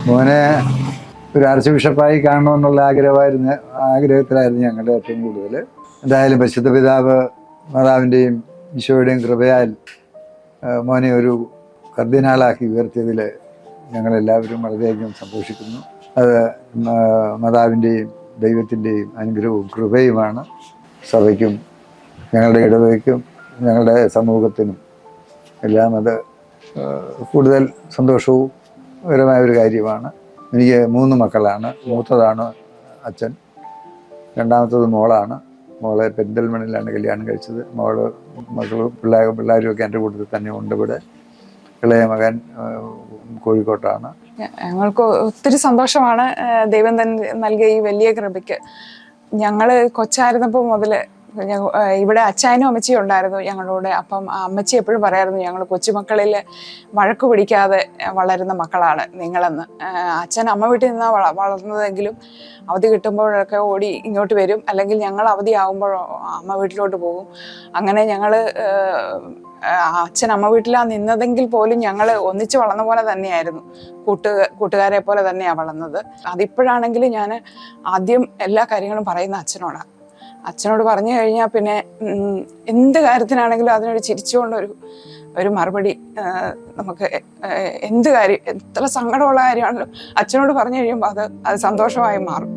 മോനെ ഒരു ആർച്ച് ബിഷപ്പായി കാണണമെന്നുള്ള ആഗ്രഹത്തിലായിരുന്നു ഞങ്ങളുടെ ഏറ്റവും കൂടുതൽ. എന്തായാലും പരിശുദ്ധ പിതാവ് മാതാവിൻ്റെയും ഈശോയുടെയും കൃപയാൽ മോനെ ഒരു കർദിനാളാക്കി ഉയർത്തിയതിൽ ഞങ്ങളെല്ലാവരും വളരെയധികം സന്തോഷിക്കുന്നു. അത് മാതാവിൻ്റെയും ദൈവത്തിൻ്റെയും അനുഗ്രഹവും കൃപയുമാണ്. സഭയ്ക്കും ഞങ്ങളുടെ ഇടവകയ്ക്കും ഞങ്ങളുടെ സമൂഹത്തിനും എല്ലാം അത് കൂടുതൽ സന്തോഷവും പരമായ ഒരു കാര്യമാണ്. എനിക്ക് 3 മക്കളാണ്. മൂത്തതാണ് അച്ഛൻ, രണ്ടാമത്തത് മോളാണ്. മോളെ പെരിന്തൽമണ്ണയിലാണ് കല്യാണം കഴിച്ചത്. പിള്ളേരും ഒക്കെ എൻ്റെ കൂട്ടത്തിൽ തന്നെ ഉണ്ട്. ഇവിടെ ഇളയ മകൻ കോഴിക്കോട്ടാണ്. ഞങ്ങൾക്ക് ഒത്തിരി സന്തോഷമാണ് ദൈവം നൽകിയ ഈ വലിയ കൃപയ്ക്ക്. ഞങ്ങൾ കൊച്ചായിരുന്നപ്പോൾ മുതൽ ഇവിടെ അച്ചായനും അമ്മച്ചിയും ഉണ്ടായിരുന്നു ഞങ്ങളോട്. അപ്പം അമ്മച്ചി എപ്പോഴും പറയായിരുന്നു, ഞങ്ങൾ കൊച്ചുമക്കളിൽ വഴക്ക് പിടിക്കാതെ വളരുന്ന മക്കളാണ് നിങ്ങളെന്ന്. അച്ഛൻ അമ്മ വീട്ടിൽ നിന്നാണ് വളർന്നതെങ്കിലും അവധി കിട്ടുമ്പോഴൊക്കെ ഓടി ഇങ്ങോട്ട് വരും, അല്ലെങ്കിൽ ഞങ്ങൾ അവധി ആകുമ്പോൾ അമ്മ വീട്ടിലോട്ട് പോകും. അങ്ങനെ ഞങ്ങൾ അച്ഛൻ അമ്മ വീട്ടിലാണ് നിന്നതെങ്കിൽ പോലും ഞങ്ങൾ ഒന്നിച്ച് വളർന്ന പോലെ തന്നെയായിരുന്നു. കൂട്ടുകാരെ പോലെ തന്നെയാണ് വളർന്നത്. അതിപ്പോഴാണെങ്കിൽ ഞാൻ ആദ്യം എല്ലാ കാര്യങ്ങളും പറയുന്ന അച്ഛനോടാണ്. അച്ഛനോട് പറഞ്ഞു കഴിഞ്ഞാൽ പിന്നെ എന്ത് കാര്യത്തിനാണെങ്കിലും അതിനൊരു ചിരിച്ചുകൊണ്ടൊരു മറുപടി നമുക്ക് എന്ത് കാര്യം, എത്ര സങ്കടമുള്ള കാര്യമാണെങ്കിലും അച്ഛനോട് പറഞ്ഞു കഴിയുമ്പോൾ അത് സന്തോഷമായി മാറും.